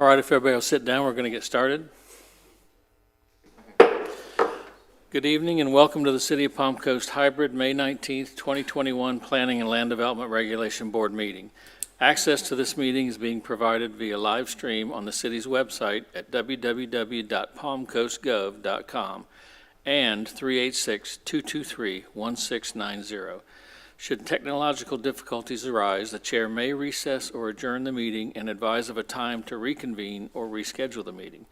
All right, if everybody will sit down, we're going to get started. Good evening and welcome to the City of Palm Coast Hybrid May 19th, 2021 Planning and Land Development Regulation Board meeting. Access to this meeting is being provided via live stream on the city's website at www.palmcoastgov.com and 386-223-1690. Should technological difficulties arise, the chair may recess or adjourn the meeting and advise of a time to reconvene or reschedule the meeting.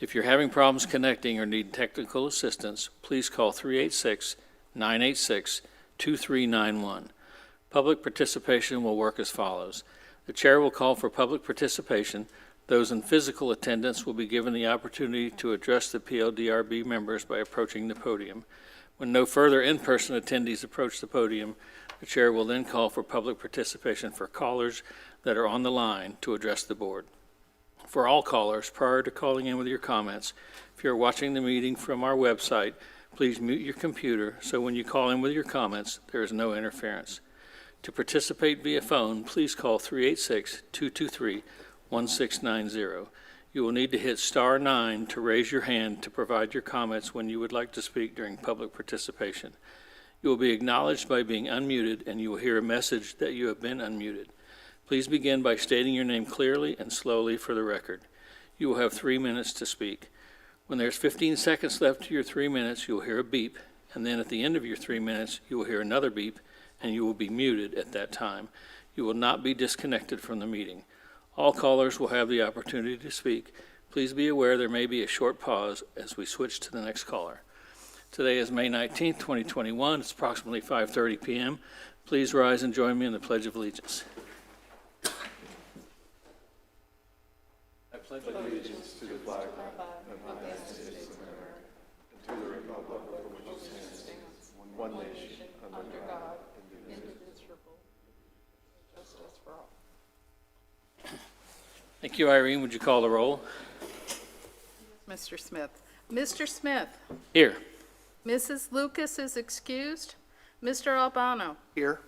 If you're having problems connecting or need technical assistance, please call 386-986-2391. Public participation will work as follows. The chair will call for public participation. Those in physical attendance will be given the opportunity to address the PLDRB members by approaching the podium. When no further in-person attendees approach the podium, the chair will then call for public participation for callers that are on the line to address the board. For all callers, prior to calling in with your comments, if you're watching the meeting from our website, please mute your computer so when you call in with your comments, there is no interference. To participate via phone, please call 386-223-1690. You will need to hit star 9 to raise your hand to provide your comments when you would like to speak during public participation. You will be acknowledged by being unmuted, and you will hear a message that you have been unmuted. Please begin by stating your name clearly and slowly for the record. You will have 3 minutes to speak. When there's 15 seconds left to your 3 minutes, you will hear a beep, and then at the end of your 3 minutes, you will hear another beep, and you will be muted at that time. You will not be disconnected from the meeting. All callers will have the opportunity to speak. Please be aware there may be a short pause as we switch to the next caller. Today is May 19th, 2021. It's approximately 5:30 p.m. Please rise and join me in the Pledge of Allegiance. I pledge allegiance to the flag of the United States of America and to the republic for which it stands, one nation, under God, indivisible, justice for all. Thank you, Irene. Would you call the roll? Mr. Smith. Mr. Smith. Here. Mrs. Lucas is excused. Mr. Albano. Here.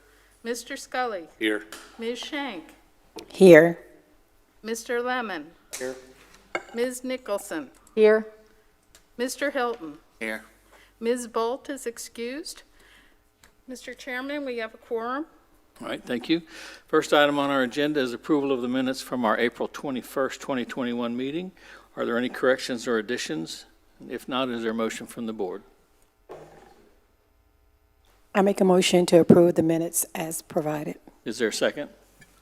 Mr. Scully. Here. Ms. Shank. Here. Mr. Lemon. Here. Ms. Nicholson. Here. Mr. Hilton. Here. Ms. Bolt is excused. Mr. Chairman, we have a quorum. All right, thank you. First item on our agenda is approval of the minutes from our April 21st, 2021 meeting. Are there any corrections or additions? If not, is there a motion from the board? I make a motion to approve the minutes as provided. Is there a second?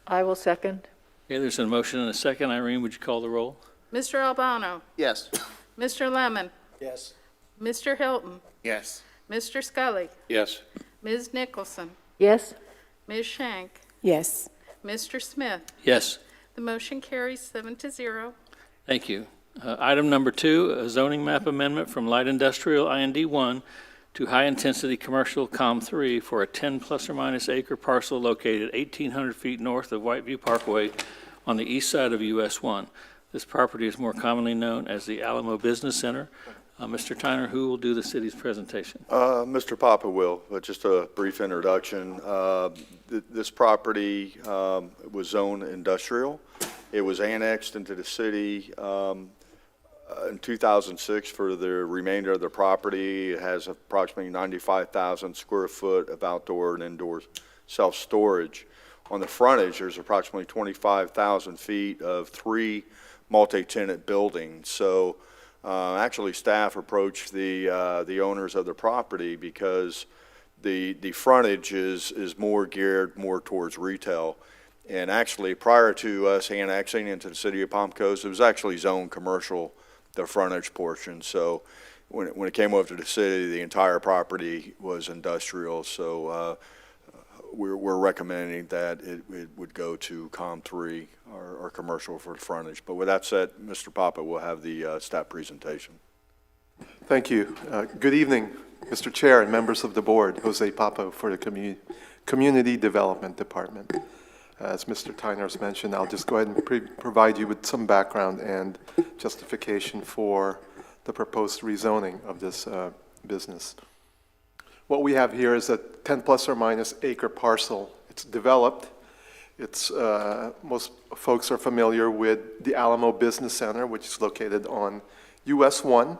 I will second. Okay, there's a motion and a second. Irene, would you call the roll? Mr. Albano. Yes. Mr. Lemon. Yes. Mr. Hilton. Yes. Mr. Scully. Yes. Ms. Nicholson. Yes, Ms. Shank. Yes. Mr. Smith. Yes. The motion carries 7-0. Thank you. Item number 2, a zoning map amendment from light industrial IND 1 to high intensity commercial COM 3 for a 10 plus or minus acre parcel located 1,800 feet north of Whiteview Parkway on the east side of US 1. This property is more commonly known as the Alamo Business Center. Mr. Tyner, who will do the city's presentation? Mr. Papa will, but just a brief introduction. This property was zoned industrial. It was annexed into the city in 2006 for the remainder of the property. It has approximately 95,000 square foot of outdoor and indoor self-storage. On the frontage, there's approximately 25,000 feet of 3 multi-tenant buildings. So actually, staff approached the owners of the property because the frontage is more geared more towards retail. And actually, prior to us annexing into the city of Palm Coast, it was actually zoned commercial, the frontage portion. So when it came over to the city, the entire property was industrial. So we're recommending that it would go to COM 3 or commercial for the frontage. But with that said, Mr. Papa will have the staff presentation. Thank you. Good evening, Mr. Chair and members of the board. Jose Papa for the Community Development Department. As Mr. Tyner has mentioned, I'll just go ahead and provide you with some background and justification for the proposed rezoning of this business. What we have here is a 10 plus or minus acre parcel. It's developed. It's, most folks are familiar with the Alamo Business Center, which is located on US 1,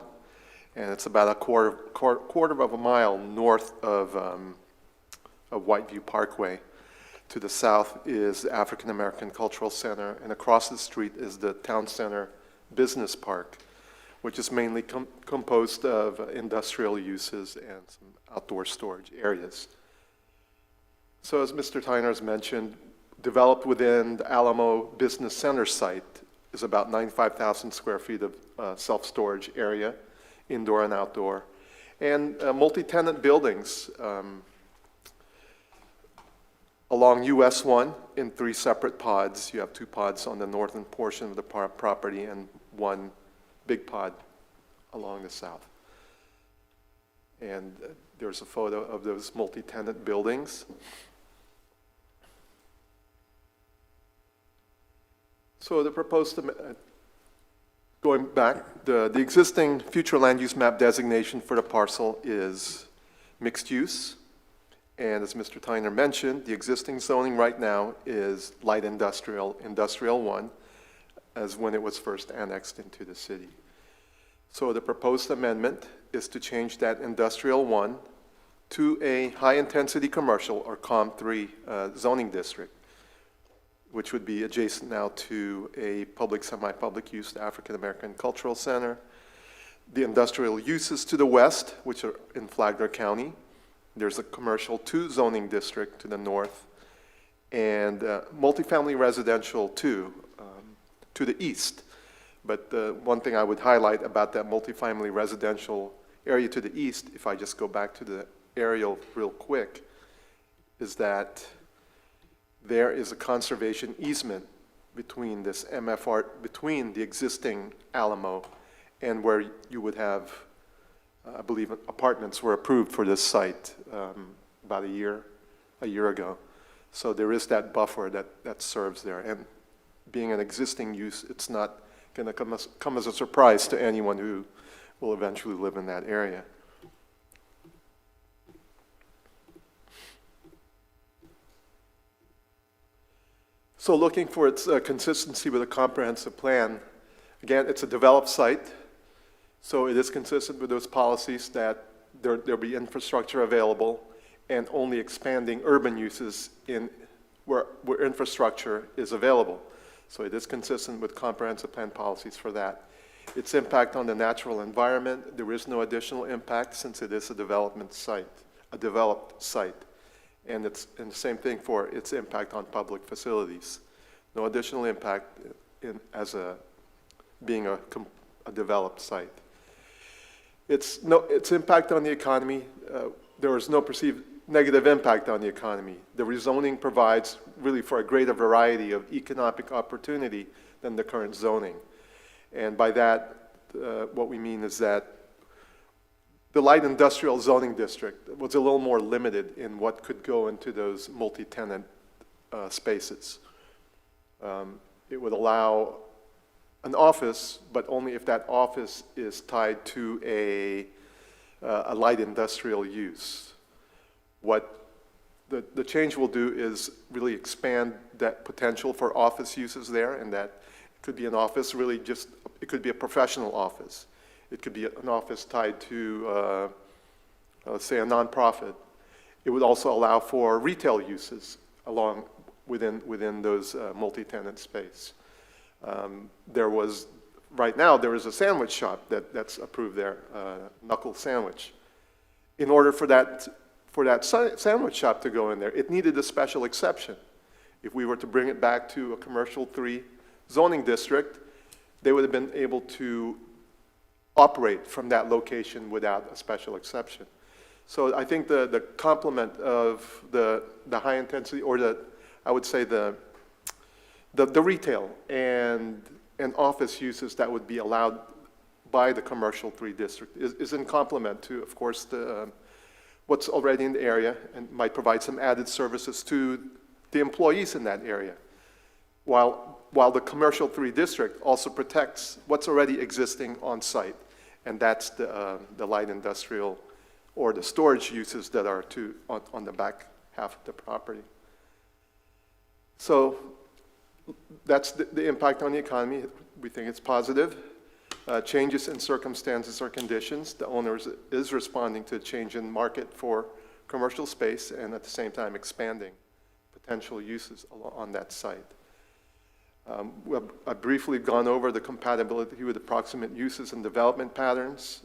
and it's about a quarter of a mile north of Whiteview Parkway. To the south is the African American Cultural Center, and across the street is the Town Center Business Park, which is mainly composed of industrial uses and some outdoor storage areas. So as Mr. Tyner has mentioned, developed within the Alamo Business Center site is about 95,000 square feet of self-storage area, indoor and outdoor, and multi-tenant buildings along US 1 in 3 separate pods. You have 2 pods on the northern portion of the property and 1 big pod along the south. And there's a photo of those multi-tenant buildings. So the proposed, going back, the existing future land use map designation for the parcel is mixed use. And as Mr. Tyner mentioned, the existing zoning right now is light industrial, industrial 1, as when it was first annexed into the city. So the proposed amendment is to change that industrial 1 to a high-intensity commercial, or COM3 zoning district, which would be adjacent now to a public, semi-public use, the African American Cultural Center. The industrial uses to the west, which are in Flagler County. There's a commercial 2 zoning district to the north, and multifamily residential 2 to the east. But the one thing I would highlight about that multifamily residential area to the east, if I just go back to the aerial real quick, is that there is a conservation easement between this MFR, between the existing Alamo and where you would have, I believe apartments were approved for this site about a year ago. So there is that buffer that serves there. And being an existing use, it's not going to come as a surprise to anyone who will eventually live in that area. So looking for its consistency with a comprehensive plan, again, it's a developed site, so it is consistent with those policies that there'll be infrastructure available and only expanding urban uses in where infrastructure is available. So it is consistent with comprehensive plan policies for that. Its impact on the natural environment, there is no additional impact since it is a development site, a developed site. And the same thing for its impact on public facilities. No additional impact being a developed site. Its impact on the economy, there is no perceived negative impact on the economy. The rezoning provides really for a greater variety of economic opportunity than the current zoning. And by that, what we mean is that the light industrial zoning district was a little more limited in what could go into those multi-tenant spaces. It would allow an office, but only if that office is tied to a light industrial use. What the change will do is really expand that potential for office uses there, and that it could be an office really just, it could be a professional office. It could be an office tied to, let's say, a nonprofit. It would also allow for retail uses along within those multi-tenant space. Right now, there is a sandwich shop that's approved there, Knuckle Sandwich. In order for that sandwich shop to go in there, it needed a special exception. If we were to bring it back to a commercial 3 zoning district, they would have been able to operate from that location without a special exception. So I think the complement of the high intensity, or I would say the retail and office uses that would be allowed by the commercial 3 district is in complement to, of course, what's already in the area, and might provide some added services to the employees in that area. While the commercial 3 district also protects what's already existing on site, and that's the light industrial or the storage uses that are on the back half of the property. So that's the impact on the economy. We think it's positive. Changes in circumstances or conditions. The owner is responding to a change in market for commercial space and at the same time expanding potential uses on that site. I've briefly gone over the compatibility with approximate uses and development patterns,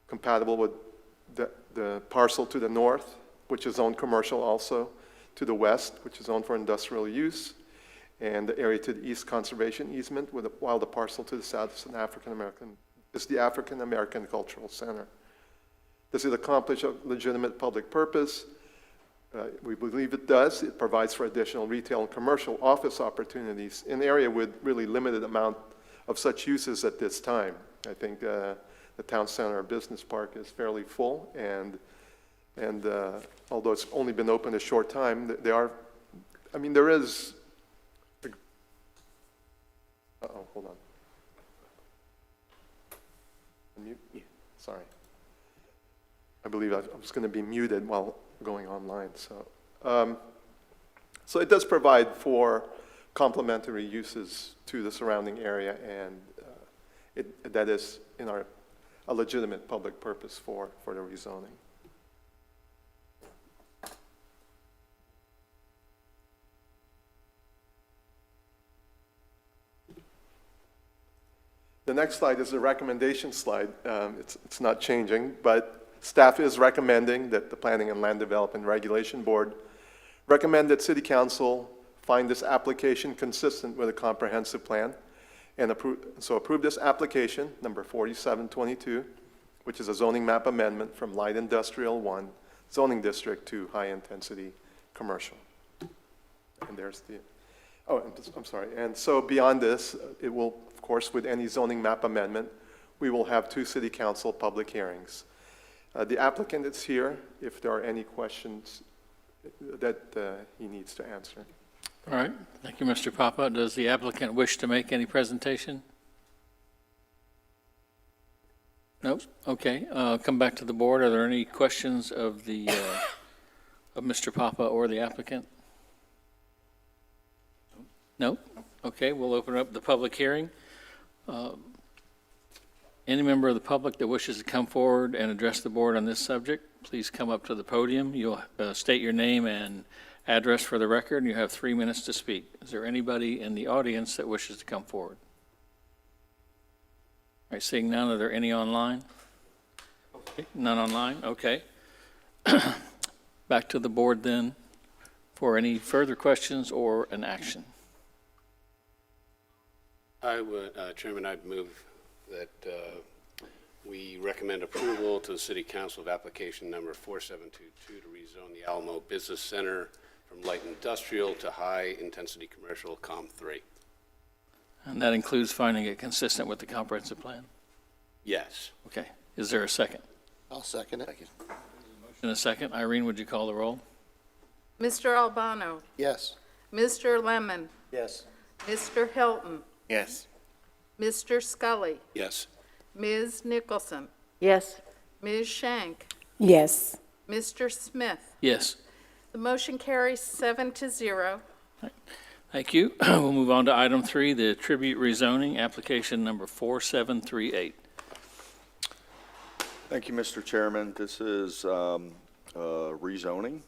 compatible with the parcel to the north, which is zoned commercial also, to the west, which is zoned for industrial use, and the area to the east conservation easement, while the parcel to the south is the African American Cultural Center. Does it accomplish a legitimate public purpose? We believe it does. It provides for additional retail and commercial office opportunities in an area with really limited amount of such uses at this time. I think the town center business park is fairly full, and although it's only been open a short time, there is. Hold on. Unmute? Yeah. Sorry. I believe I was going to be muted while going online. So it does provide for complementary uses to the surrounding area, and that is a legitimate public purpose for the rezoning. The next slide is a recommendation slide. It's not changing, but staff is recommending that the Planning and Land Development Regulation Board recommend that City Council find this application consistent with a comprehensive plan and approve this application, number 4722, which is a zoning map amendment from Light Industrial 1 zoning district to High Intensity Commercial. And there's I'm sorry. And so beyond this, it will, of course, with any zoning map amendment, we will have 2 City Council public hearings. The applicant is here if there are any questions that he needs to answer. All right, thank you, Mr. Papa. Does the applicant wish to make any presentation? Nope, okay. Come back to the board. Are there any questions of of Mr. Papa or the applicant? No? Okay, we'll open up the public hearing. Any member of the public that wishes to come forward and address the board on this subject, please come up to the podium. You'll state your name and address for the record, and you have 3 minutes to speak. Is there anybody in the audience that wishes to come forward? All right, seeing none, are there any online? Okay, none online, okay. Back to the board then for any further questions or an action. I would, Chairman, I'd move that we recommend approval to the City Council of application number 4722 to rezone the Alamo Business Center from light industrial to high intensity commercial COM3. And that includes finding it consistent with the comprehensive plan? Yes. Okay. Is there a second? I'll second it. In a second. Irene, would you call the roll? Mr. Albano, Yes. Mr. Lemon, Yes. Mr. Hilton, Yes. Mr. Scully, Yes. Ms. Nicholson, Yes. Ms. Shank, Yes. Mr. Smith. Yes. The motion carries 7-0. Thank you. We'll move on to item 3, the tribute rezoning, application number 4738. Thank you, Mr. Chairman. This is rezoning.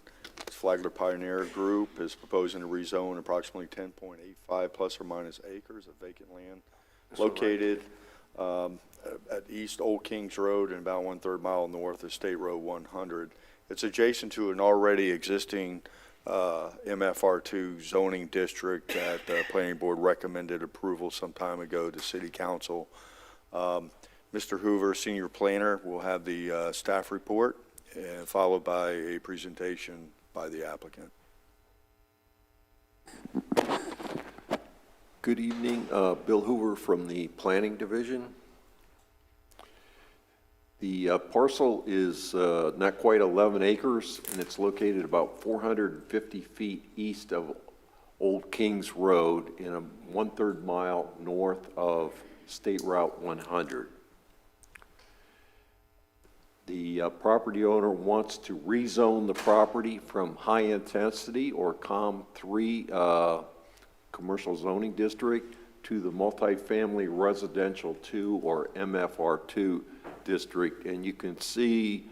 Flagler Pioneer Group is proposing to rezone approximately 10.85 plus or minus acres of vacant land located at East Old Kings Road and about 1/3 mile north of State Road 100. It's adjacent to an already existing MFR2 zoning district that the Planning Board recommended approval some time ago to City Council. Mr. Hoover, Senior Planner, will have the staff report, followed by a presentation by the applicant. Good evening, Bill Hoover from the Planning Division. The parcel is not quite 11 acres, and it's located about 450 feet east of Old Kings Road in a 1/3 mile north of State Route 100. The property owner wants to rezone the property from high-intensity or COM3 commercial zoning district to the multifamily residential 2 or MFR2 district. And you can see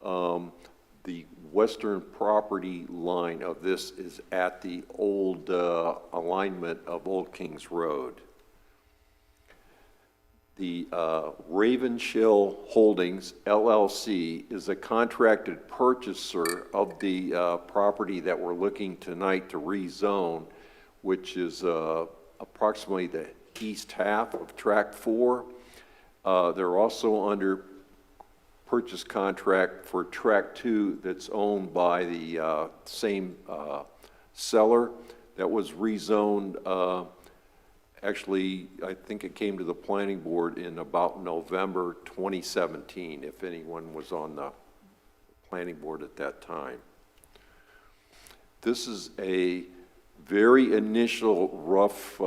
the western property line of this is at the old alignment of Old Kings Road. The Ravenshill Holdings LLC is a contracted purchaser of the property that we're looking tonight to rezone, which is approximately the east half of Tract 4. They're also under purchase contract for Tract 2 that's owned by the same seller that was rezoned. Actually, I think it came to the planning board in about November 2017, if anyone was on the planning board at that time. This is a very initial rough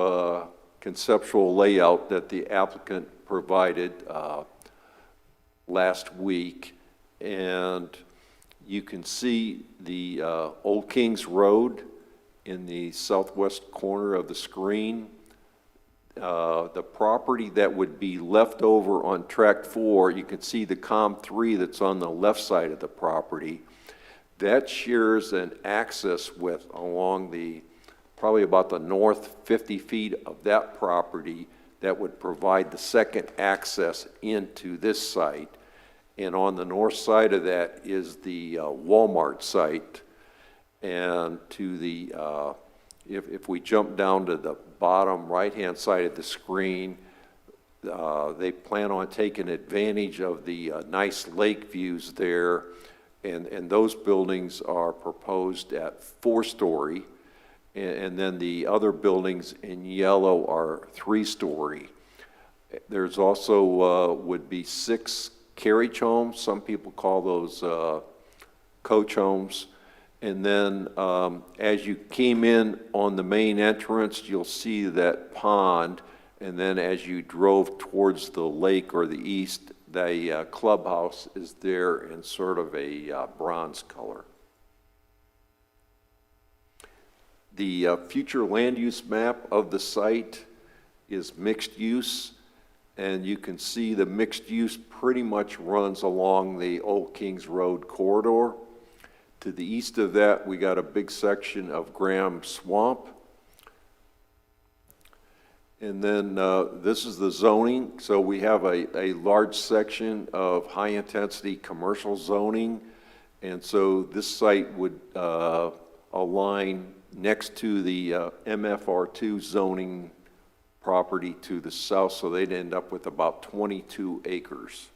conceptual layout that the applicant provided last week, and you can see the Old Kings Road in the southwest corner of the screen. The property that would be left over on Tract 4, you can see the COM3 that's on the left side of the property. That shares an access width along the, probably about the north 50 feet of that property that would provide the second access into this site. And on the north side of that is the Walmart site. And to the, if we jump down to the bottom right-hand side of the screen, they plan on taking advantage of the nice lake views there, and those buildings are proposed at 4-story, and then the other buildings in yellow are 3-story. There's also would be 6 carriage homes. Some people call those coach homes. And then as you came in on the main entrance, you'll see that pond. And then as you drove towards the lake or the east, the clubhouse is there in sort of a bronze color. The future land use map of the site is mixed use. And you can see the mixed use pretty much runs along the Old Kings Road corridor. To the east of that, we got a big section of Graham Swamp. And then this is the zoning. So we have a large section of high-intensity commercial zoning. And so this site would align next to the MFR2 zoning property to the south, so they'd end up with about 22 acres.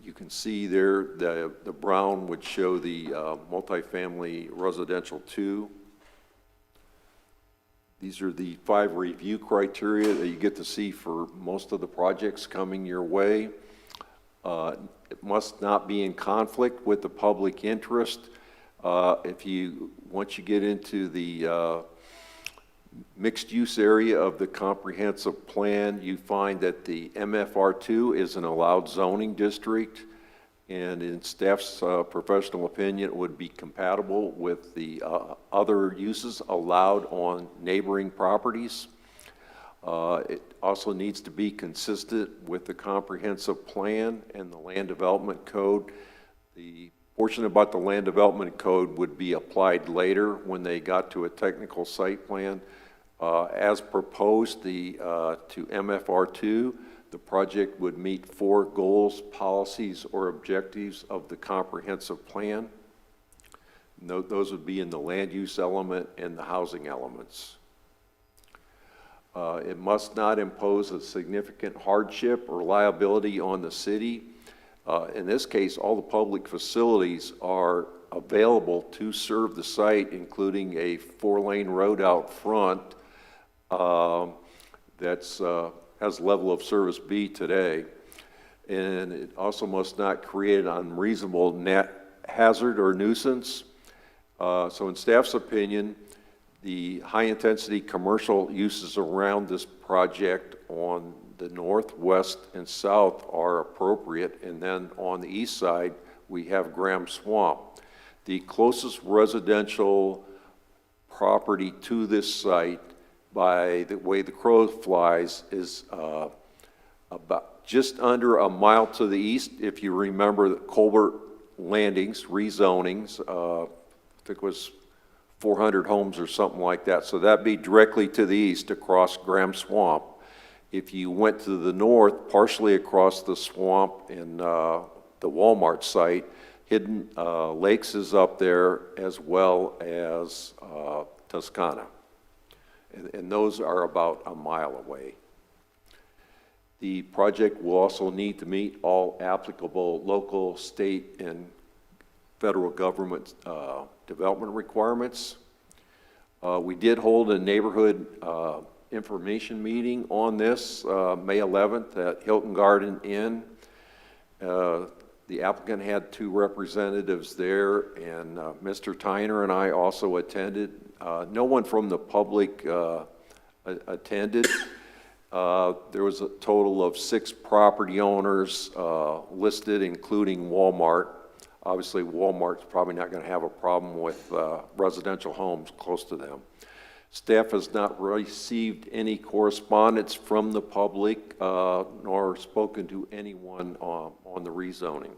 You can see there the brown would show the multifamily residential 2. These are the 5 review criteria that you get to see for most of the projects coming your way. It must not be in conflict with the public interest. Once you get into the mixed use area of the comprehensive plan, you find that the MFR2 is an allowed zoning district, and in staff's professional opinion, it would be compatible with the other uses allowed on neighboring properties. It also needs to be consistent with the comprehensive plan and the land development code. The portion about the land development code would be applied later when they got to a technical site plan. As proposed to MFR2, the project would meet 4 goals, policies, or objectives of the comprehensive plan. Those would be in the land use element and the housing elements. It must not impose a significant hardship or liability on the city. In this case, all the public facilities are available to serve the site, including a 4-lane road out front that's has level of service B today. And it also must not create an unreasonable net hazard or nuisance. So in staff's opinion, the high-intensity commercial uses around this project on the north, west, and south are appropriate, and then on the east side, we have Graham Swamp. The closest residential property to this site, by the way the crow flies, is about just under a mile to the east. If you remember the Colbert Landings rezonings, I think it was 400 homes or something like that. So that'd be directly to the east across Graham Swamp. If you went to the north, partially across the swamp in the Walmart site, Hidden Lakes is up there, as well as Toscana. And those are about a mile away. The project will also need to meet all applicable local, state, and federal government development requirements. We did hold a neighborhood information meeting on this May 11th at Hilton Garden Inn. The applicant had 2 representatives there, and Mr. Tyner and I also attended. No one from the public attended. There was a total of 6 property owners listed, including Walmart. Obviously, Walmart's probably not going to have a problem with residential homes close to them. Staff has not received any correspondence from the public, nor spoken to anyone on the rezoning.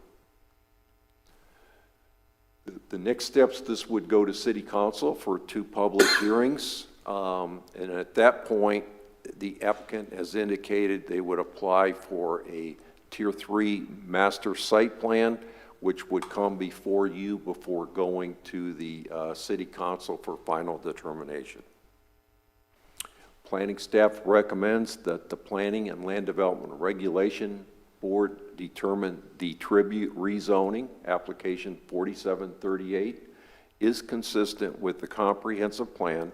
The next steps, this would go to City Council for 2 public hearings. And at that point, the applicant has indicated they would apply for a Tier 3 master site plan, which would come before you before going to the City Council for final determination. Planning staff recommends that the Planning and Land Development Regulation Board determine the tribute rezoning, application 4738, is consistent with the comprehensive plan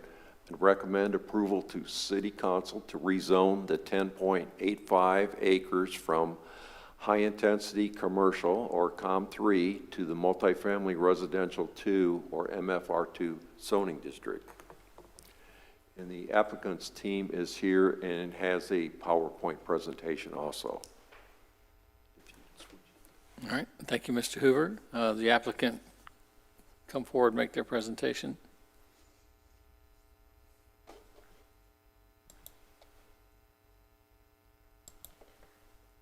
and recommend approval to City Council to rezone the 10.85 acres from high-intensity commercial, or COM3, to the multifamily residential 2, or MFR2 zoning district. And the applicant's team is here and has a PowerPoint presentation also. All right, thank you, Mr. Hoover. The applicant come forward, make their presentation.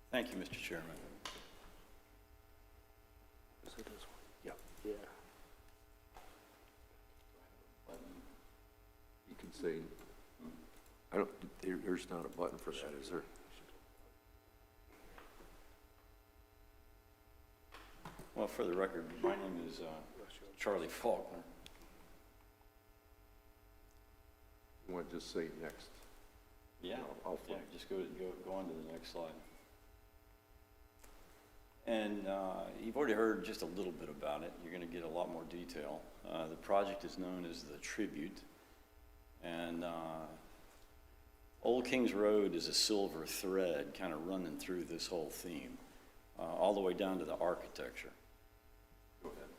Thank you, Mr. Chairman. Yeah. You can say, there's not a button for that, is there? Well, for the record, my name is Charlie Faulkner. You want to just say next? Yeah, I'll yeah, flip. just go on to the next slide. And you've already heard just a little bit about it. You're going to get a lot more detail. The project is known as the Tribute. And Old Kings Road is a silver thread kind of running through this whole theme, all the way down to the architecture. Go ahead.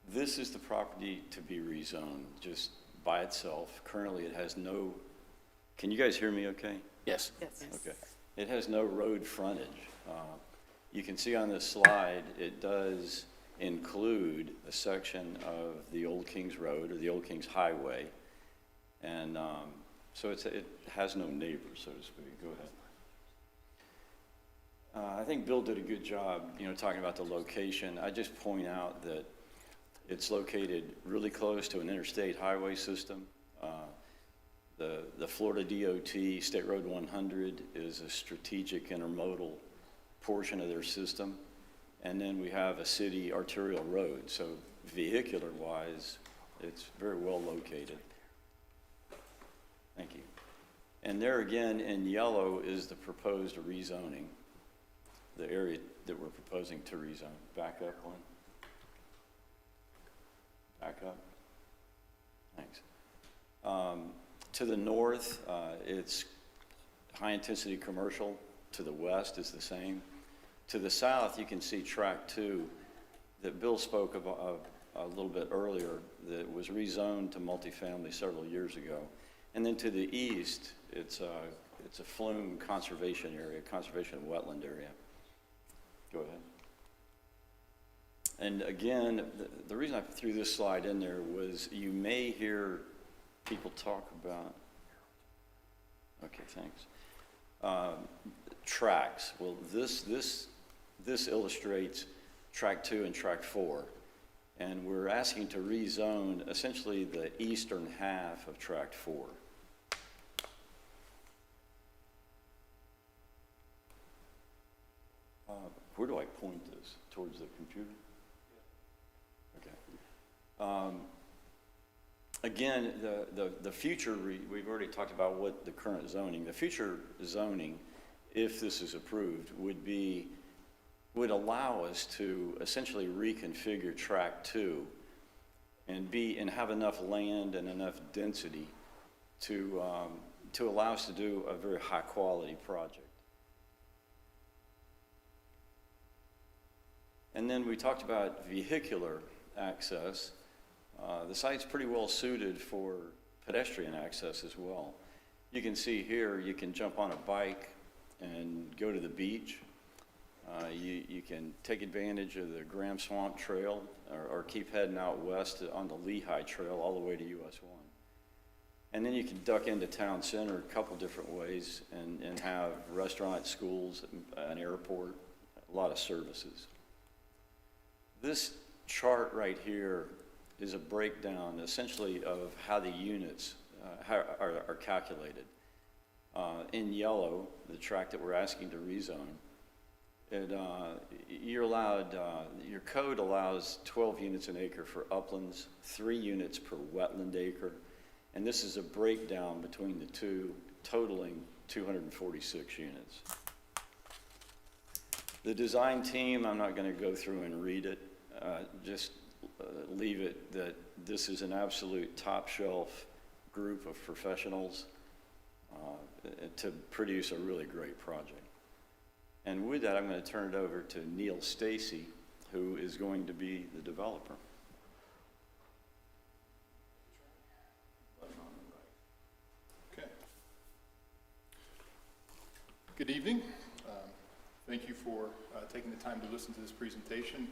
This is the property to be rezoned just by itself. Currently, it has no, can you guys hear me okay? Yes. Okay. It has no road frontage. You can see on this slide, it does include a section of the Old Kings Road, or the Old Kings Highway. And so it has no neighbors, so to speak. Go ahead. I think Bill did a good job, talking about the location. I just point out that it's located really close to an interstate highway system. The Florida DOT, State Road 100, is a strategic intermodal portion of their system. And then we have a city arterial road. So vehicular-wise, it's very well located. Thank you. And there again, in yellow, is the proposed rezoning, the area that we're proposing to rezone. Back up one. Back up. Thanks. To the north, it's high-intensity commercial. To the west is the same. To the south, you can see track 2 that Bill spoke about a little bit earlier, that was rezoned to multifamily several years ago. And then to the east, it's a flume conservation area, conservation wetland area. Go ahead. And again, the reason I threw this slide in there was you may hear people talk about, okay, thanks. Tracks. Well, this illustrates track 2 and track 4. And we're asking to rezone essentially the eastern half of track 4. Where do I point this? Towards the computer? Okay. Again, the future, we've already talked about what the current zoning, the future zoning, if this is approved, would allow us to essentially reconfigure track 2 and have enough land and enough density to allow us to do a very high quality project. And then we talked about vehicular access. The site's pretty well suited for pedestrian access as well. You can see here, you can jump on a bike and go to the beach. You can take advantage of the Graham Swamp Trail or keep heading out west on the Lehigh Trail all the way to US 1. And then you can duck into town center a couple different ways and have restaurants, schools, an airport, a lot of services. This chart right here is a breakdown essentially of how the units are calculated. In yellow, the tract that we're asking to rezone, your code allows 12 units an acre for uplands, 3 units per wetland acre, and this is a breakdown between the two, totaling 246 units. The design team, I'm not going to go through and read it, just leave it that this is an absolute top shelf group of professionals to produce a really great project. And with that, I'm going to turn it over to Neil Stacy, who is going to be the developer. Okay. Good evening. Thank you for taking the time to listen to this presentation.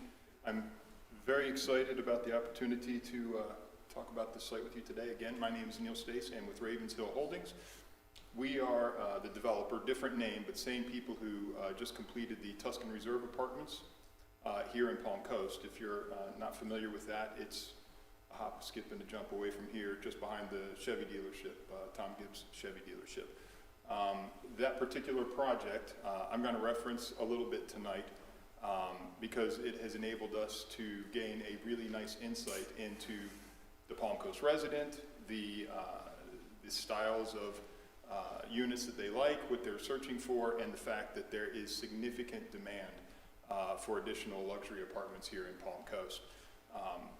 I'm very excited about the opportunity to talk about this site with you today. Again, my name is Neil Stacy. I'm with Ravens Hill Holdings. We are the developer, different name, but same people who just completed the Tuscan Reserve Apartments here in Palm Coast. If you're not familiar with that, it's a hop, a skip, and a jump away from here, just behind the Chevy dealership, Tom Gibbs Chevy dealership. That particular project, I'm going to reference a little bit tonight because it has enabled us to gain a really nice insight into the Palm Coast resident, the styles of units that they like, what they're searching for, and the fact that there is significant demand for additional luxury apartments here in Palm Coast.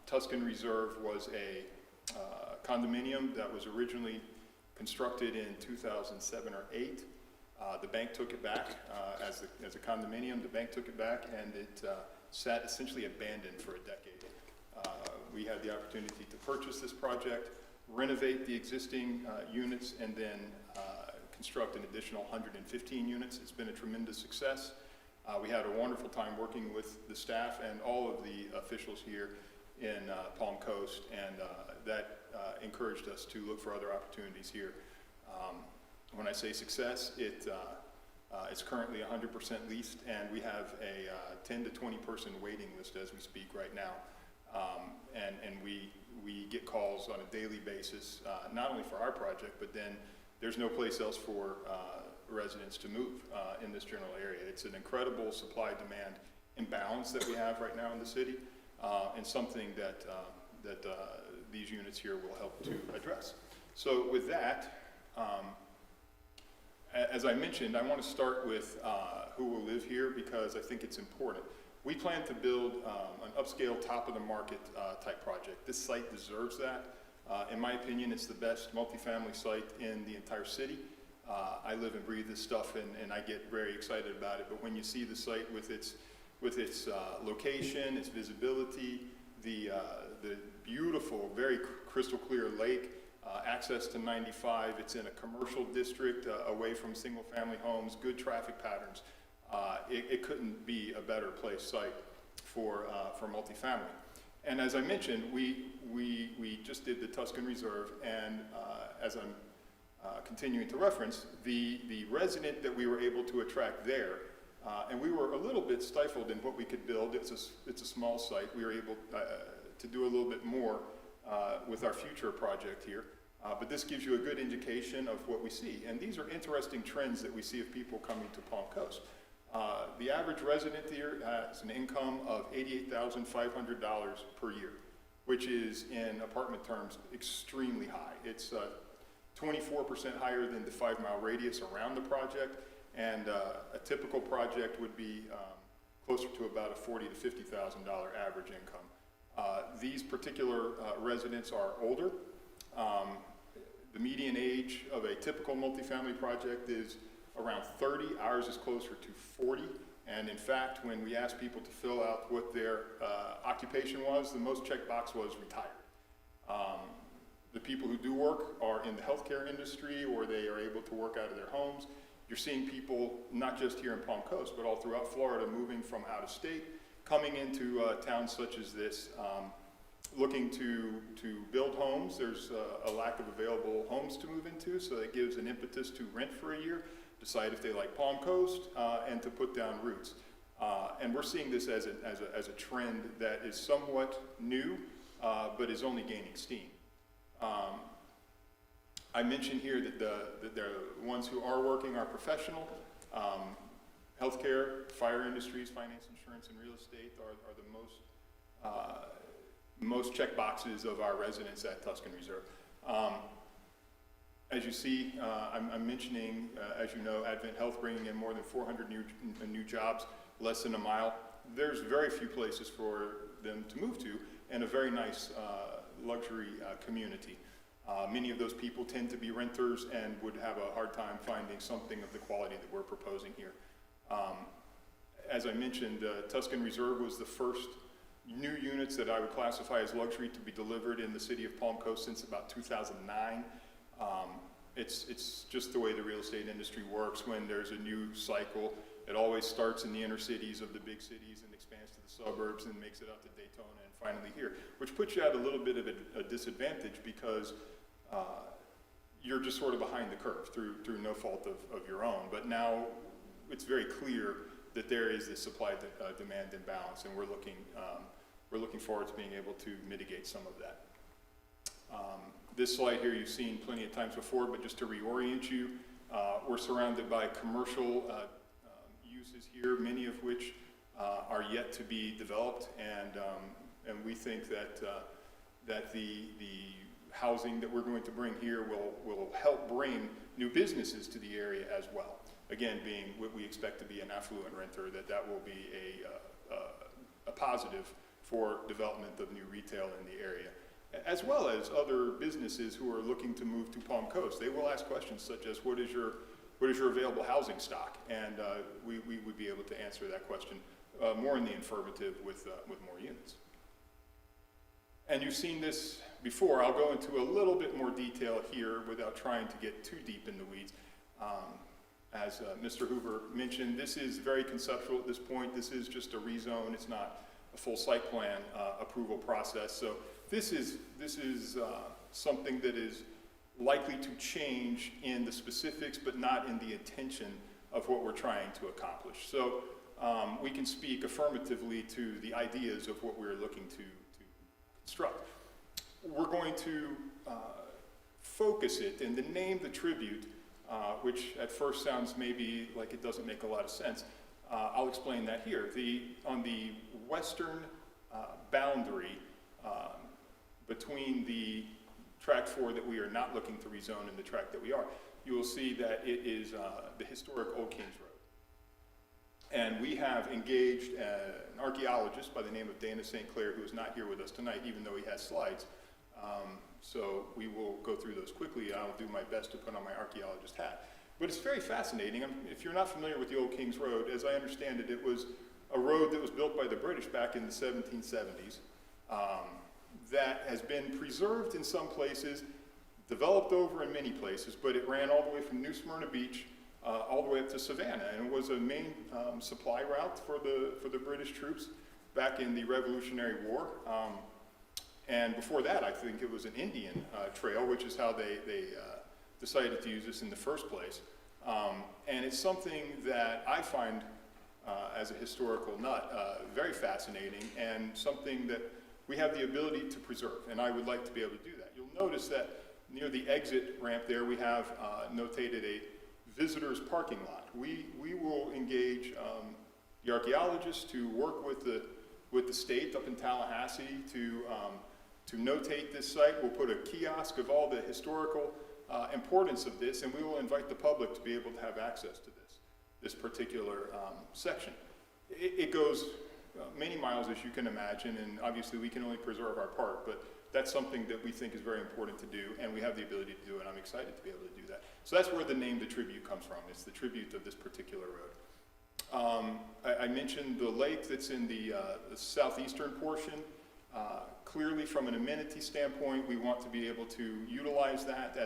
Tuscan Reserve was a condominium that was originally constructed in 2007 or 8. The bank took it back as a condominium. The bank took it back, and it sat essentially abandoned for a decade. We had the opportunity to purchase this project, renovate the existing units, and then construct an additional 115 units. It's been a tremendous success. We had a wonderful time working with the staff and all of the officials here in Palm Coast, and that encouraged us to look for other opportunities here. When I say success, it's currently 100% leased, and we have a 10 to 20 person waiting list as we speak right now. And we get calls on a daily basis, not only for our project, but then there's no place else for residents to move in this general area. It's an incredible supply-demand imbalance that we have right now in the city, and something that these units here will help to address. So with that, as I mentioned, I want to start with who will live here because I think it's important. We plan to build an upscale, top-of-the-market type project. This site deserves that. In my opinion, it's the best multifamily site in the entire city. I live and breathe this stuff, and I get very excited about it. But when you see the site with its location, its visibility, the beautiful, very crystal clear lake, access to 95. It's in a commercial district away from single-family homes, good traffic patterns. It couldn't be a better place site for multifamily. And as I mentioned, we just did the Tuscan Reserve, and as I'm continuing to reference, the resident that we were able to attract there, and we were a little bit stifled in what we could build. It's a small site. We were able to do a little bit more with our future project here. But this gives you a good indication of what we see. And these are interesting trends that we see of people coming to Palm Coast. The average resident here has an income of $88,500 per year, which is, in apartment terms, extremely high. It's 24% higher than the 5-mile radius around the project, and a typical project would be closer to about a $40,000 to $50,000 average income. These particular residents are older. The median age of a typical multifamily project is around 30. Ours is closer to 40. And in fact, when we asked people to fill out what their occupation was, the most checked box was retired. The people who do work are in the healthcare industry, or they are able to work out of their homes. You're seeing people, not just here in Palm Coast, but all throughout Florida, moving from out of state, coming into towns such as this, looking to build homes. There's a lack of available homes to move into, so that gives an impetus to rent for a year, decide if they like Palm Coast, and to put down roots. And we're seeing this as a trend that is somewhat new, but is only gaining steam. I mentioned here that the ones who are working are professional. Healthcare, fire industries, finance, insurance, and real estate are the most check boxes of our residents at Tuscan Reserve. As you see, I'm mentioning, as you know, Advent Health bringing in more than 400 new jobs, less than a mile. There's very few places for them to move to, and a very nice luxury community. Many of those people tend to be renters and would have a hard time finding something of the quality that we're proposing here. As I mentioned, Tuscan Reserve was the first new units that I would classify as luxury to be delivered in the city of Palm Coast since about 2009. It's just the way the real estate industry works. When there's a new cycle, it always starts in the inner cities of the big cities and expands to the suburbs and makes it out to Daytona and finally here, which puts you at a little bit of a disadvantage because you're just sort of behind the curve through no fault of your own. But now it's very clear that there is this supply-demand imbalance, and we're looking forward to being able to mitigate some of that. This slide here you've seen plenty of times before, but just to reorient you, we're surrounded by commercial uses here, many of which are yet to be developed, and we think that the housing that we're going to bring here will help bring new businesses to the area as well. Again, being what we expect to be an affluent renter, that will be a positive for development of new retail in the area, as well as other businesses who are looking to move to Palm Coast. They will ask questions such as, what is your available housing stock? And we would be able to answer that question more in the affirmative with more units. And you've seen this before. I'll go into a little bit more detail here without trying to get too deep in the weeds. As Mr. Hoover mentioned, this is very conceptual at this point. This is just a rezone. It's not a full site plan approval process. So this is something that is likely to change in the specifics, but not in the intention of what we're trying to accomplish. So we can speak affirmatively to the ideas of what we're looking to construct. We're going to focus it, and the name, the tribute, which at first sounds maybe like it doesn't make a lot of sense. I'll explain that here. On the western boundary between the tract 4 that we are not looking to rezone and the tract that we are, you will see that it is the historic Old Kings Road. And we have engaged an archaeologist by the name of Dana St. Clair, who is not here with us tonight, even though he has slides. So we will go through those quickly. I'll do my best to put on my archaeologist hat. But it's very fascinating. If you're not familiar with the Old Kings Road, as I understand it, it was a road that was built by the British back in the 1770s that has been preserved in some places, developed over in many places, but it ran all the way from New Smyrna Beach all the way up to Savannah, and it was a main supply route for the British troops back in the Revolutionary War. And before that, I think it was an Indian trail, which is how they decided to use this in the first place. And it's something that I find, as a historical nut, very fascinating, and something that we have the ability to preserve, and I would like to be able to do that. You'll notice that near the exit ramp there, we have notated a visitors parking lot. We will engage the archaeologists to work with the state up in Tallahassee to notate this site. We'll put a kiosk of all the historical importance of this, and we will invite the public to be able to have access to this particular section. It goes many miles, as you can imagine, and obviously we can only preserve our part, but that's something that we think is very important to do, and we have the ability to do it. I'm excited to be able to do that. So that's where the name The Tribute comes from. It's the tribute of this particular road. I mentioned the lake that's in the southeastern portion. Clearly, from an amenity standpoint, we want to be able to utilize that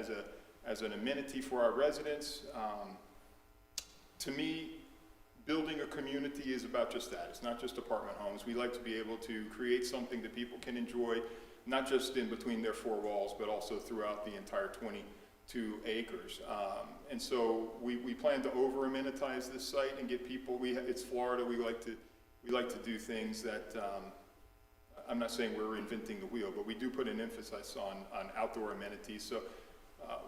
as an amenity for our residents. To me, building a community is about just that. It's not just apartment homes. We like to be able to create something that people can enjoy, not just in between their four walls, but also throughout the entire 22 acres. And so we plan to over-amenitize this site and get people, it's Florida, we like to do things that, I'm not saying we're inventing the wheel, but we do put an emphasis on outdoor amenities. So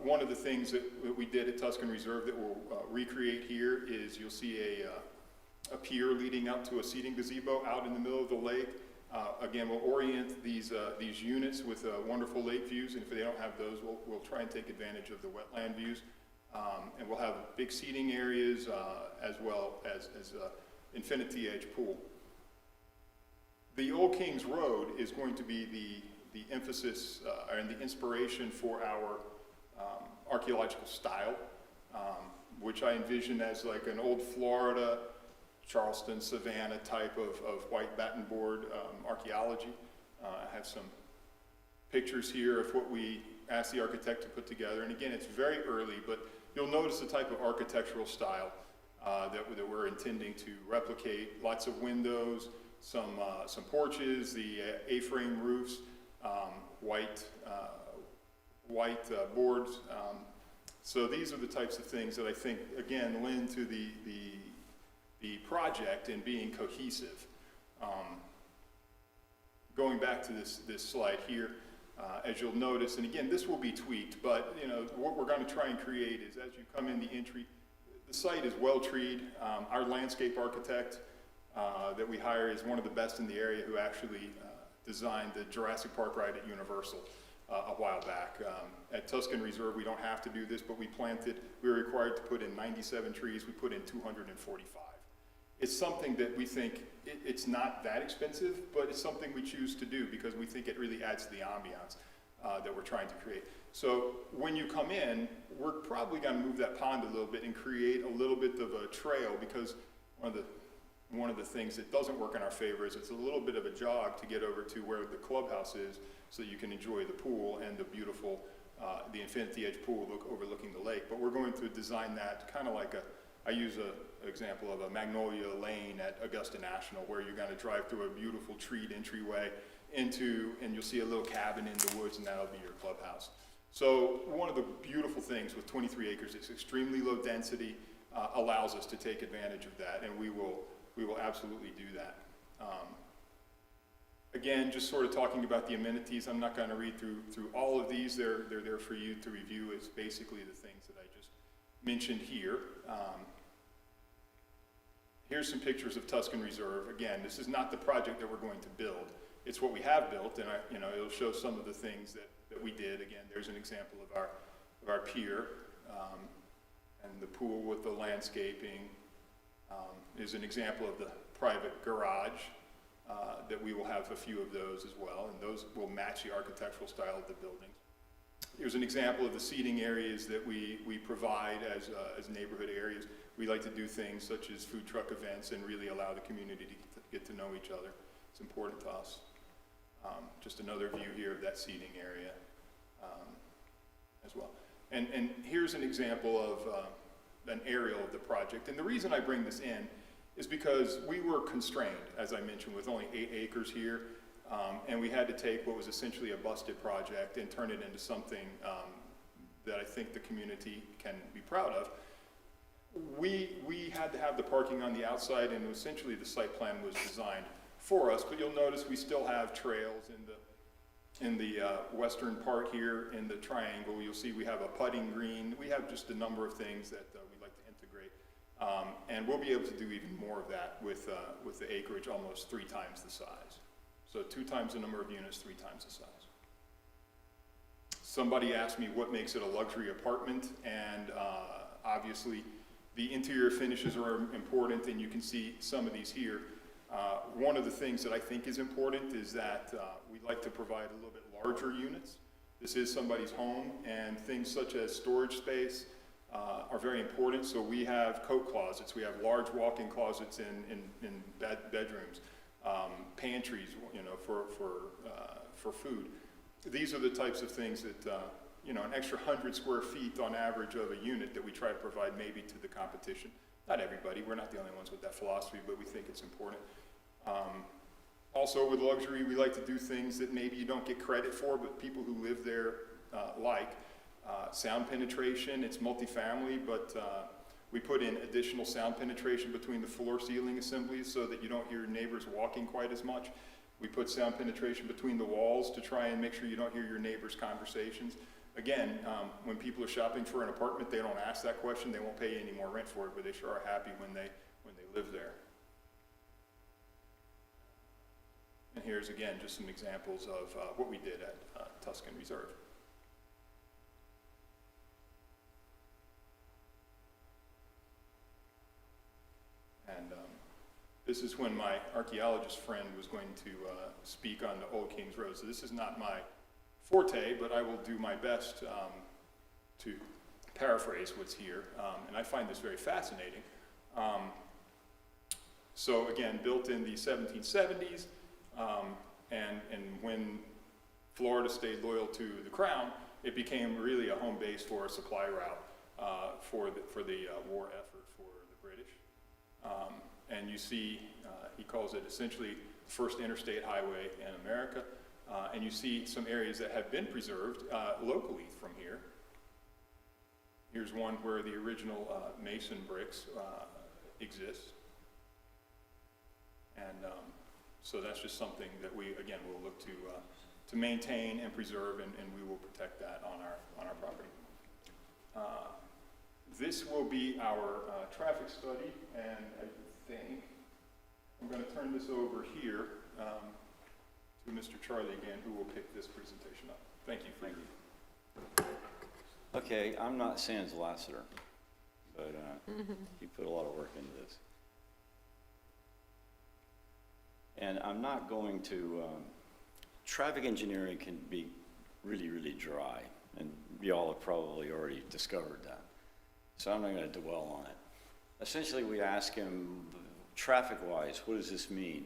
one of the things that we did at Tuscan Reserve that we'll recreate here is you'll see a pier leading up to a seating gazebo out in the middle of the lake. Again, we'll orient these units with wonderful lake views, and if they don't have those, we'll try and take advantage of the wetland views. And we'll have big seating areas as well as infinity edge pool. The Old Kings Road is going to be the emphasis and the inspiration for our archaeological style, which I envision as like an old Florida, Charleston, Savannah type of white batten board archaeology. I have some pictures here of what we asked the architect to put together. And again, it's very early, but you'll notice the type of architectural style that we're intending to replicate. Lots of windows, some porches, the A-frame roofs, white boards. So these are the types of things that I think, again, lend to the project and being cohesive. Going back to this slide here, as you'll notice, and again, this will be tweaked, but what we're going to try and create is, as you come in the entry, the site is well treed. Our landscape architect that we hire is one of the best in the area, who actually designed the Jurassic Park ride at Universal a while back. At Tuscan Reserve, we don't have to do this, but we were required to put in 97 trees. We put in 245. It's something that we think, it's not that expensive, but it's something we choose to do because we think it really adds to the ambiance that we're trying to create. So when you come in, we're probably going to move that pond a little bit and create a little bit of a trail, because one of the things that doesn't work in our favor is it's a little bit of a jog to get over to where the clubhouse is, so that you can enjoy the pool and the beautiful, the infinity edge pool overlooking the lake. But we're going to design that kind of like I use an example of a Magnolia Lane at Augusta National, where you're going to drive through a beautiful treed entryway and you'll see a little cabin in the woods, and that'll be your clubhouse. So one of the beautiful things with 23 acres is extremely low density, allows us to take advantage of that, and we will absolutely do that. Again, just sort of talking about the amenities, I'm not going to read through all of these. They're there for you to review. It's basically the things that I just mentioned here. Here's some pictures of Tuscan Reserve. Again, this is not the project that we're going to build. It's what we have built, and it'll show some of the things that we did. Again, there's an example of our pier, and the pool with the landscaping. Is an example of the private garage, that we will have a few of those as well, and those will match the architectural style of the buildings. Here's an example of the seating areas that we provide as neighborhood areas. We like to do things such as food truck events and really allow the community to get to know each other. It's important to us. Just another view here of that seating area. as well. And here's an example of an aerial of the project. And the reason I bring this in is because we were constrained, as I mentioned, with only 8 acres here. And we had to take what was essentially a busted project and turn it into something that I think the community can be proud of. We had to have the parking on the outside, and essentially the site plan was designed for us. But you'll notice we still have trails in the western part here in the triangle. You'll see we have a putting green. We have just a number of things that we'd like to integrate. And we'll be able to do even more of that with the acreage almost 3 times the size. So 2 times the number of units, 3 times the size. Somebody asked me what makes it a luxury apartment, and obviously the interior finishes are important, and you can see some of these here. One of the things that I think is important is that we like to provide a little bit larger units. This is somebody's home, and things such as storage space are very important. So we have coat closets, we have large walk-in closets in bedrooms, pantries, you know, for food. These are the types of things that, you know, an extra 100 square feet on average of a unit that we try to provide maybe to the competition. Not everybody, we're not the only ones with that philosophy, but we think it's important. Also with luxury, we like to do things that maybe you don't get credit for, but people who live there like. Sound penetration, it's multifamily, but we put in additional sound penetration between the floor ceiling assemblies so that you don't hear neighbors walking quite as much. We put sound penetration between the walls to try and make sure you don't hear your neighbors' conversations. Again, when people are shopping for an apartment, they don't ask that question. They won't pay any more rent for it, but they sure are happy when they live there. And here's again just some examples of what we did at Tuscan Reserve. And this is when my archaeologist friend was going to speak on the Old Kings Road. So this is not my forte, but I will do my best to paraphrase what's here. And I find this very fascinating. So again, built in the 1770s, and when Florida stayed loyal to the Crown, it became really a home base for a supply route for the war effort for the British. And you see, he calls it essentially the first interstate highway in America. And you see some areas that have been preserved locally from here. Here's one where the original mason bricks exist. And so that's just something that we, again, will look to maintain and preserve, and we will protect that on our property. This will be our traffic study, and I think I'm going to turn this over here to Mr. Charlie again, who will pick this presentation up. Thank you. Thank you. Okay, I'm not Sans Lassiter, but you put a lot of work into this. And I'm not going to, traffic engineering can be really, really dry, and y'all have probably already discovered that. So I'm not going to dwell on it. Essentially, we ask him, traffic-wise, what does this mean?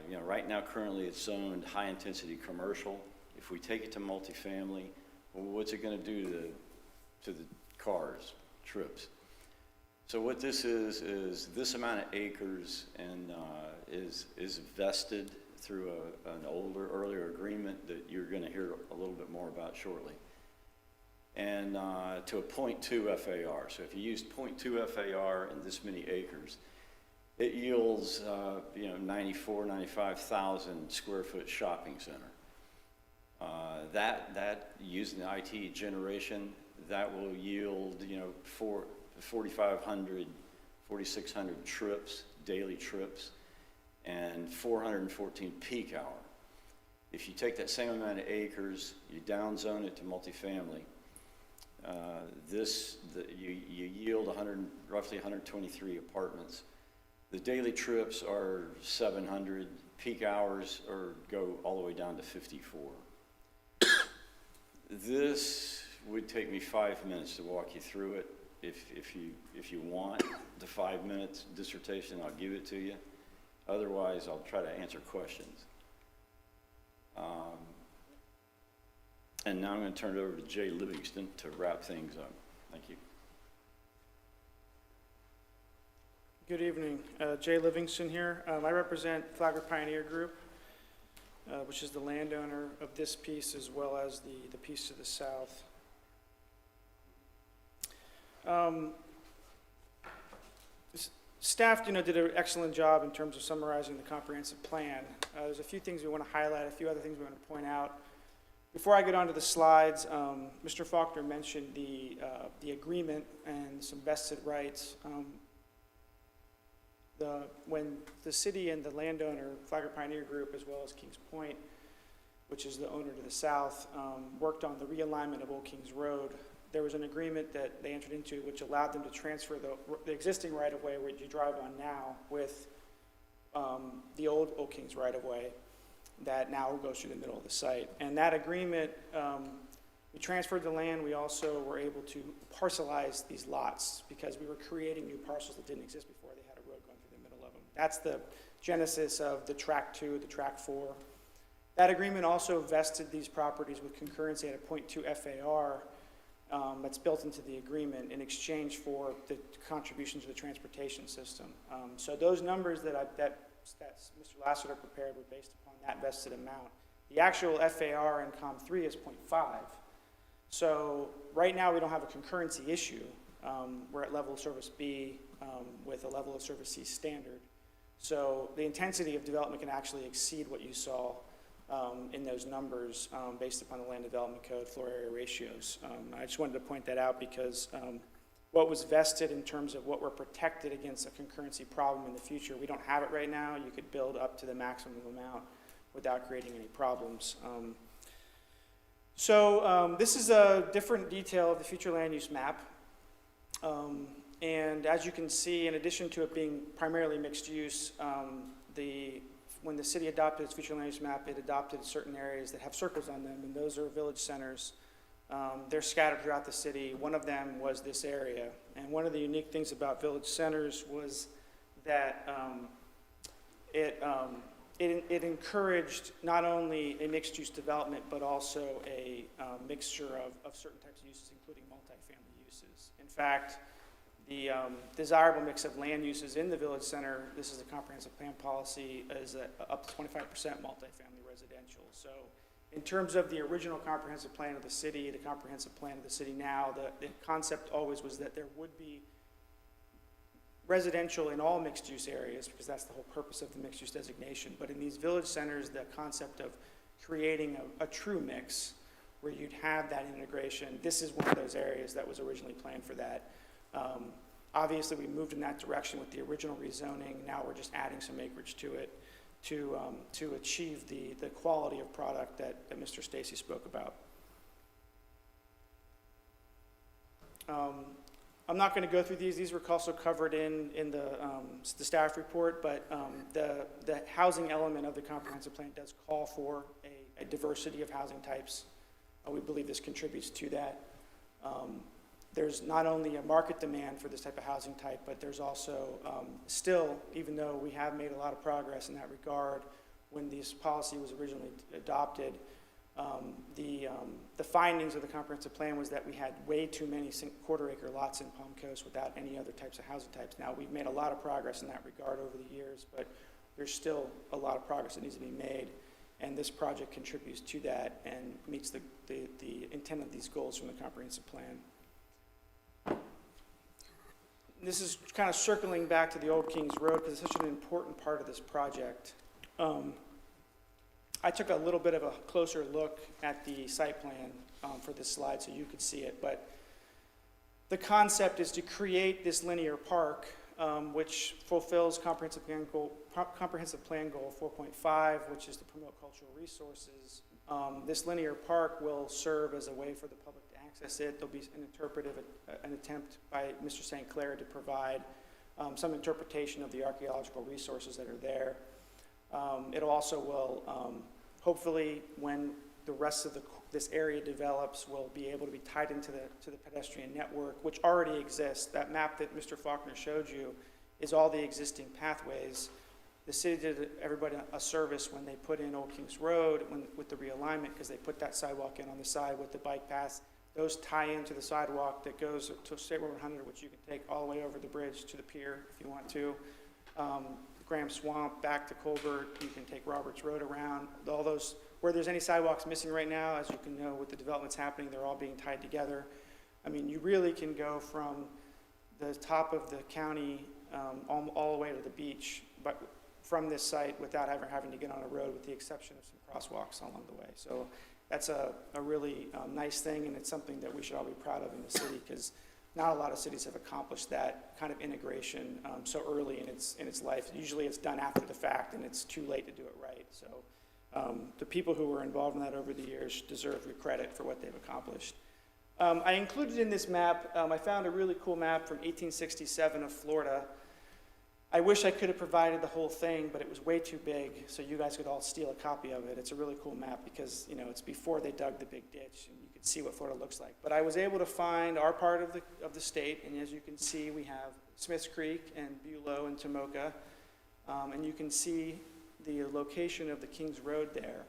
You know, right now, currently, it's zoned high-intensity commercial. If we take it to multifamily, well, what's it going to do to the cars, trips? So what this is this amount of acres and is vested through an earlier agreement that you're going to hear a little bit more about shortly. And to a 0.2 FAR. So if you use 0.2 FAR in this many acres, it yields, 95,000 square foot shopping center. That using the IT generation, that will yield, 4,500, 4,600 trips, daily trips, and 414 peak hour. If you take that same amount of acres, you downzone it to multifamily, you yield roughly 123 apartments. The daily trips are 700, peak hours go all the way down to 54. This would take me 5 minutes to walk you through it. If you want the 5 minutes dissertation, I'll give it to you. Otherwise, I'll try to answer questions. And now I'm going to turn it over to Jay Livingston to wrap things up. Thank you. Good evening. Jay Livingston here. I represent Flagler Pioneer Group, which is the landowner of this piece as well as the piece to the south. Staff, did an excellent job in terms of summarizing the comprehensive plan. There's a few things we want to highlight, a few other things we want to point out. Before I get onto the slides, Mr. Faulkner mentioned the agreement and some vested rights. When the city and the landowner, Flagler Pioneer Group, as well as Kings Point, which is the owner to the south, worked on the realignment of Old Kings Road, there was an agreement that they entered into which allowed them to transfer the existing right-of-way where you drive on now with the old Old Kings right-of-way that now goes through the middle of the site. And that agreement, we transferred the land. We also were able to parcelize these lots because we were creating new parcels that didn't exist before. They had a road going through the middle of them. That's the genesis of the Track 2, the Track 4. That agreement also vested these properties with concurrency at a .2 FAR that's built into the agreement in exchange for the contribution to the transportation system. So those numbers that Mr. Lassiter prepared were based upon that vested amount. The actual FAR in COM 3 is 0.5. So right now we don't have a concurrency issue. We're at level of service B with a level of service C standard. So the intensity of development can actually exceed what you saw in those numbers based upon the Land Development Code floor area ratios. I just wanted to point that out because what was vested in terms of what we're protected against a concurrency problem in the future, we don't have it right now. You could build up to the maximum amount without creating any problems. This is a different detail of the future land use map. And as you can see, in addition to it being primarily mixed use, when the city adopted its future land use map, it adopted certain areas that have circles on them, and those are village centers. They're scattered throughout the city. One of them was this area. And one of the unique things about village centers was that it encouraged not only a mixed-use development, but also a mixture of certain types of uses, including multifamily uses. In fact, the desirable mix of land uses in the village center, this is a comprehensive plan policy, is up to 25% multifamily residential. So in terms of the original comprehensive plan of the city, the comprehensive plan of the city now, the concept always was that there would be residential in all mixed-use areas because that's the whole purpose of the mixed-use designation. But in these village centers, the concept of creating a true mix where you'd have that integration, this is one of those areas that was originally planned for that. Obviously, we moved in that direction with the original rezoning. Now we're just adding some acreage to it to achieve the quality of product that Mr. Stacy spoke about. I'm not going to go through these. These were also covered in the staff report, but the housing element of the comprehensive plan does call for a diversity of housing types. We believe this contributes to that. There's not only a market demand for this type of housing type, but there's also still, even though we have made a lot of progress in that regard, when this policy was originally adopted, the findings of the comprehensive plan was that we had way too many quarter-acre lots in Palm Coast without any other types of housing types. Now, we've made a lot of progress in that regard over the years, but there's still a lot of progress that needs to be made, and this project contributes to that and meets the intent of these goals from the comprehensive plan. This is kind of circling back to the Old Kings Road because it's such an important part of this project. I took a little bit of a closer look at the site plan for this slide so you could see it, but the concept is to create this linear park which fulfills comprehensive plan goal 4.5, which is to promote cultural resources. This linear park will serve as a way for the public to access it. There'll be an attempt by Mr. St. Clair to provide some interpretation of the archaeological resources that are there. It also will, hopefully, when the rest of this area develops, will be able to be tied into the pedestrian network, which already exists. That map that Mr. Faulkner showed you is all the existing pathways the city did everybody a service when they put in Old Kings Road with the realignment, because they put that sidewalk in on the side with the bike paths. Those tie into the sidewalk that goes to State Road 100, which you can take all the way over the bridge to the pier if you want to. Graham Swamp back to Colbert, you can take Roberts Road around. All those, where there's any sidewalks missing right now, as you can know with the developments happening, they're all being tied together. I mean, you really can go from the top of the county all the way to the beach, but from this site without ever having to get on a road, with the exception of some crosswalks along the way. So that's a really nice thing, and it's something that we should all be proud of in the city, because not a lot of cities have accomplished that kind of integration so early in its life. Usually it's done after the fact, and it's too late to do it right. So the people who were involved in that over the years deserve your credit for what they've accomplished. I included in this map, I found a really cool map from 1867 of Florida. I wish I could have provided the whole thing, but it was way too big, so you guys could all steal a copy of it. It's a really cool map because, you know, it's before they dug the big ditch, and you could see what Florida looks like. But I was able to find our part of the state, and as you can see, we have Smiths Creek and Bulow and Tomoka, and you can see the location of the Kings Road there.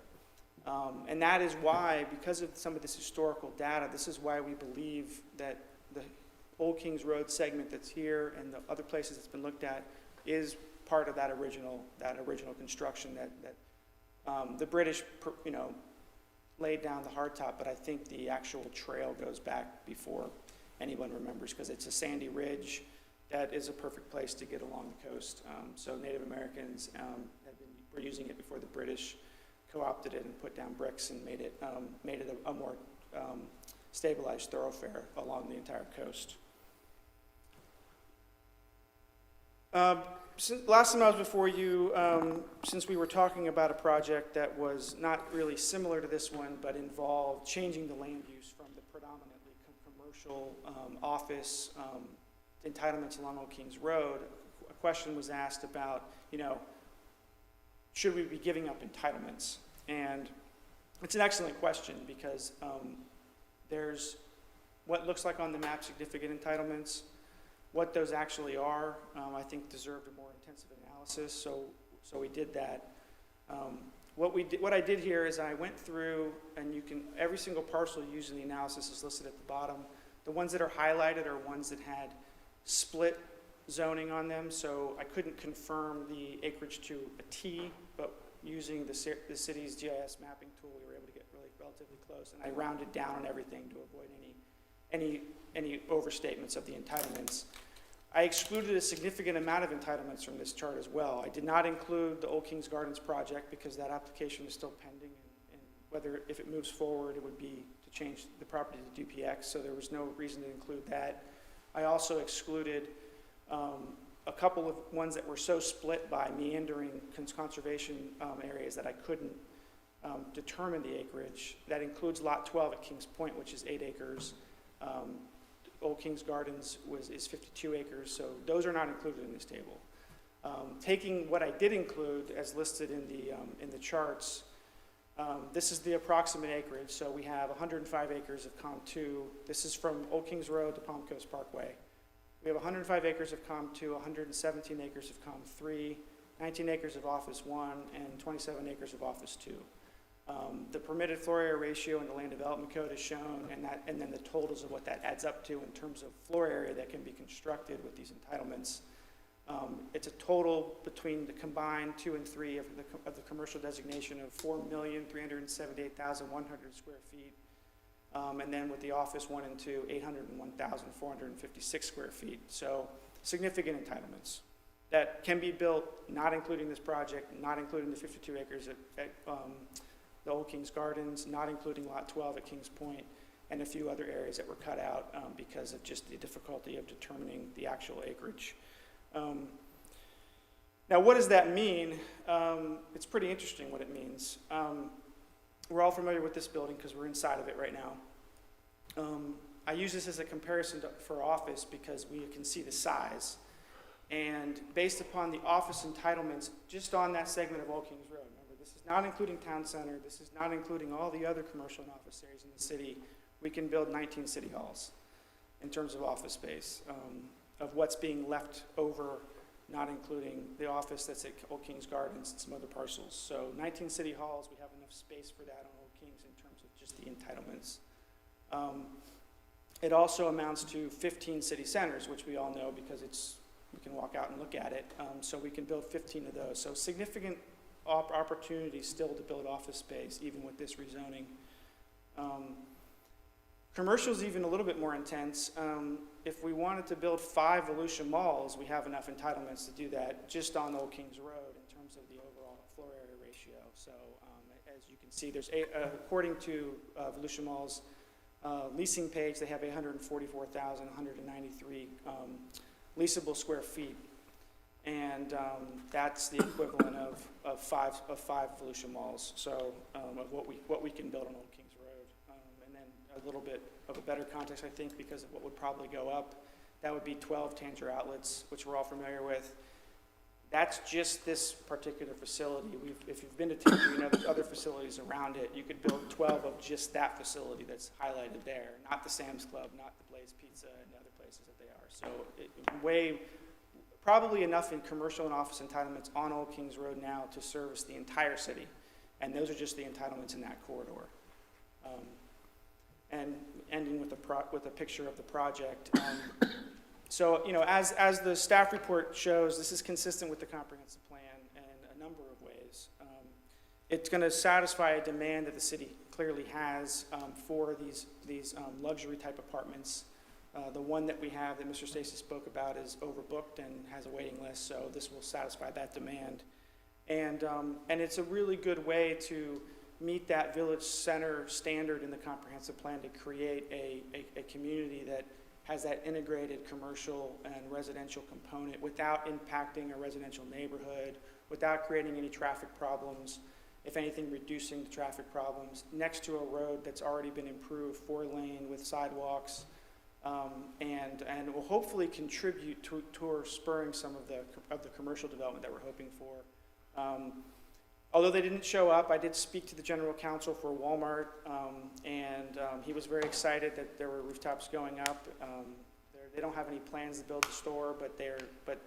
And that is why, because of some of this historical data, this is why we believe that the Old Kings Road segment that's here and the other places that's been looked at is part of that original construction that the British, you know, laid down the hardtop, but I think the actual trail goes back before anyone remembers, because it's a sandy ridge that is a perfect place to get along the coast. So Native Americans were using it before the British co-opted it and put down bricks and made it a more stabilized thoroughfare along the entire coast. Last time I was before you, since we were talking about a project that was not really similar to this one, but involved changing the land use from the predominantly commercial office entitlements along Old Kings Road, a question was asked about, you know, should we be giving up entitlements? And it's an excellent question, because there's what looks like on the map significant entitlements. What those actually are, I think deserved a more intensive analysis, so we did that. What I did here is I went through, and you can, every single parcel used in the analysis is listed at the bottom. The ones that are highlighted are ones that had split zoning on them, so I couldn't confirm the acreage to a T, but using the city's GIS mapping tool, we were able to get relatively close, and I rounded down on everything to avoid any overstatements of the entitlements. I excluded a significant amount of entitlements from this chart as well. I did not include the Old Kings Gardens project, because that application is still pending, and whether, if it moves forward, it would be to change the property to DPX, so there was no reason to include that. I also excluded a couple of ones that were so split by meandering conservation areas that I couldn't determine the acreage. That includes Lot 12 at Kings Point, which is 8 acres. Old Kings Gardens is 52 acres, so those are not included in this table. Taking what I did include as listed in the charts, this is the approximate acreage. So we have 105 acres of COM 2. This is from Old Kings Road to Palm Coast Parkway. We have 105 acres of COM 2, 117 acres of COM 3, 19 acres of Office 1, and 27 acres of Office 2. The permitted floor area ratio in the land development code is shown, and then the totals of what that adds up to in terms of floor area that can be constructed with these entitlements. It's a total between the combined 2 and 3 of the commercial designation of 4,378,100 square feet. And then with the Office 1 and 2, 801,456 square feet. So significant entitlements that can be built, not including this project, not including the 52 acres at the Old Kings Gardens, not including Lot 12 at Kings Point, and a few other areas that were cut out because of just the difficulty of determining the actual acreage. Now, what does that mean? It's pretty interesting what it means. We're all familiar with this building because we're inside of it right now. I use this as a comparison for office because we can see the size. And based upon the office entitlements, just on that segment of Old Kings Road, remember, this is not including Town Center, this is not including all the other commercial and office areas in the city, we can build 19 city halls in terms of office space, of what's being left over not including the office that's at Old Kings Gardens and some other parcels. So 19 city halls, we have enough space for that on Old Kings in terms of just the entitlements. It also amounts to 15 city centers, which we all know because we can walk out and look at it. So we can build 15 of those. So significant opportunity still to build office space, even with this rezoning. Commercial is even a little bit more intense. If we wanted to build 5 Volusia malls, we have enough entitlements to do that just on Old Kings Road in terms of the overall floor area ratio. So as you can see, there's according to Volusia Mall's leasing page, they have 144,193 leasable square feet. And that's the equivalent of five Volusia malls. So of what we can build on Old Kings Road. And then a little bit of a better context, I think, because of what would probably go up. That would be 12 Tanger outlets, which we're all familiar with. That's just this particular facility. If you've been to Tanger, you know there's other facilities around it. You could build 12 of just that facility that's highlighted there, not the Sam's Club, not the Blaze Pizza, and the other places that they are. So probably enough in commercial and office entitlements on Old Kings Road now to service the entire city. And those are just the entitlements in that corridor. And ending with a picture of the project. So, you know, as the staff report shows, this is consistent with the comprehensive plan in a number of ways. It's going to satisfy a demand that the city clearly has for these luxury type apartments. The one that we have that Mr. Stacy spoke about is overbooked and has a waiting list, so this will satisfy that demand. And it's a really good way to meet that village center standard in the comprehensive plan to create a community that has that integrated commercial and residential component without impacting a residential neighborhood, without creating any traffic problems, if anything, reducing the traffic problems, next to a road that's already been improved, 4-lane with sidewalks, and will hopefully contribute towards spurring some of the commercial development that we're hoping for. Although they didn't show up, I did speak to the general counsel for Walmart, and he was very excited that there were rooftops going up. They don't have any plans to build a store, but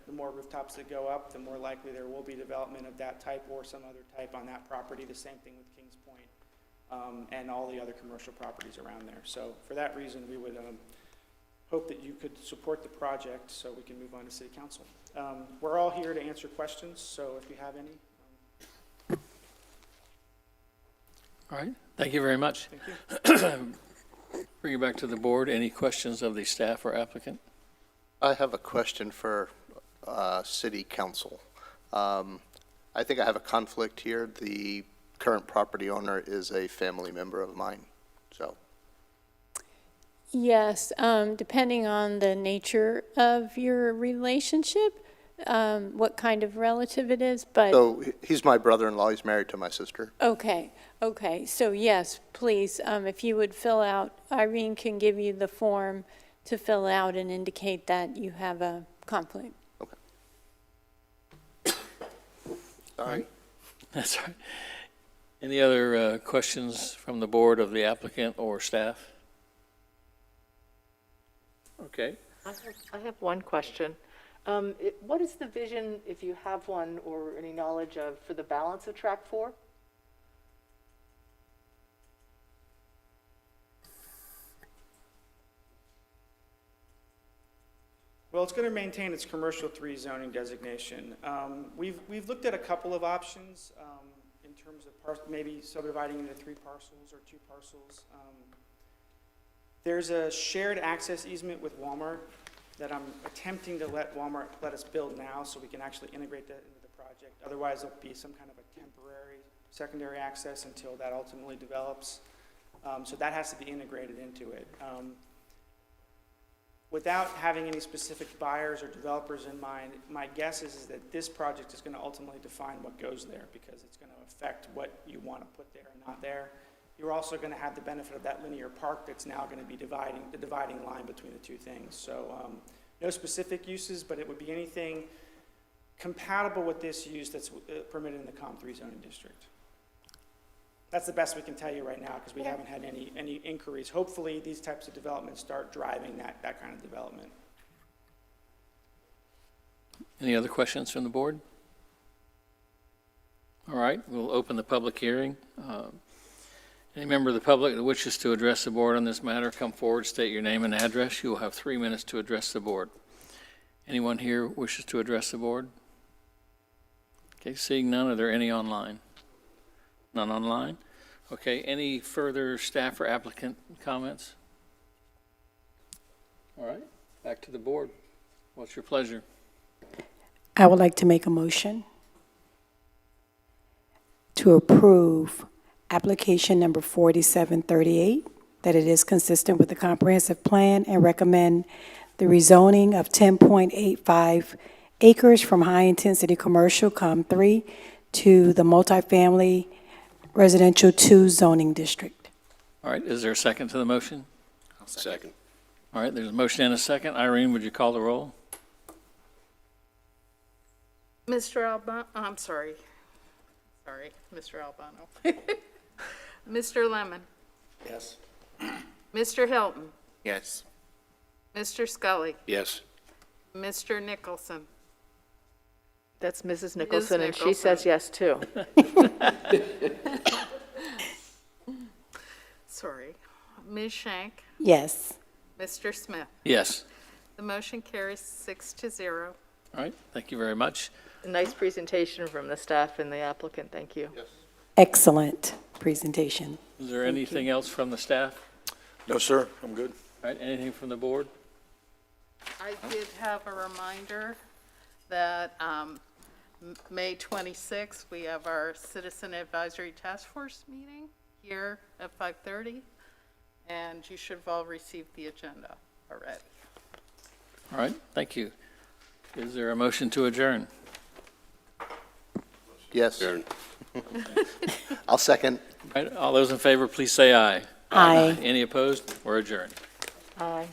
the more rooftops that go up, the more likely there will be development of that type or some other type on that property. The same thing with Kings Point and all the other commercial properties around there. So for that reason, we would hope that you could support the project so we can move on to City Council. We're all here to answer questions, so if you have any. All right, thank you very much. Thank you. Bring it back to the board. Any questions of the staff or applicant? I have a question for City Council. I think I have a conflict here. The current property owner is a family member of mine, so. Yes, depending on the nature of your relationship, what kind of relative it is, but... So he's my brother-in-law. He's married to my sister. Okay. So yes, please, if you would fill out, Irene can give you the form to fill out and indicate that you have a conflict. Okay. All right. That's all right. Any other questions from the board of the applicant or staff? Okay. I have one question. What is the vision, if you have one or any knowledge of, for the balance of Track 4? Well, it's going to maintain its commercial 3 zoning designation. We've looked at a couple of options in terms of maybe subdividing into 3 parcels or 2 parcels. There's a shared access easement with Walmart that I'm attempting to let Walmart let us build now so we can actually integrate that into the project. Otherwise, it'll be some kind of a temporary secondary access until that ultimately develops. So that has to be integrated into it. Without having any specific buyers or developers in mind, my guess is that this project is going to ultimately define what goes there because it's going to affect what you want to put there and not there. You're also going to have the benefit of that linear park that's now going to be the dividing line between the 2 things. So no specific uses, but it would be anything compatible with this use that's permitted in the COM3 zoning district. That's the best we can tell you right now because we haven't had any inquiries. Hopefully these types of developments start driving that kind of development. Any other questions from the board? All right, we'll open the public hearing. Any member of the public that wishes to address the board on this matter, come forward, state your name and address. You will have 3 minutes to address the board. Anyone here wishes to address the board? Okay, seeing none, are there any online? None online? Okay, any further staff or applicant comments? All right, back to the board. What's your pleasure? I would like to make a motion to approve application number 4738, that it is consistent with the comprehensive plan, and recommend the rezoning of 10.85 acres from high-intensity commercial COM3 to the multifamily residential 2 zoning district. All right, is there a second to the motion? Second. All right, there's a motion and a second. Irene, would you call the roll? Mr. Albano, I'm sorry. Sorry, Mr. Albano. Mr. Lemon, Yes. Mr. Hilton, Yes. Mr. Scully, Yes. Mr. Nicholson. That's Mrs. Nicholson, and she says Nicholson. yes, too. Sorry. Ms. Shank, Yes. Mr. Smith. Yes. The motion carries 6-0. All right, thank you very much. A nice presentation from the staff and the applicant, thank you. Excellent presentation. Is there anything else from the staff? No, sir, I'm good. All right, anything from the board? I did have a reminder that May 26th, we have our Citizen Advisory Task Force meeting here at 5:30, and you should have all received the agenda already. All right, thank you. Is there a motion to adjourn? Yes. Adjourn. I'll second. All right, all those in favor, please say aye. Aye. Any opposed? We're adjourned. Aye.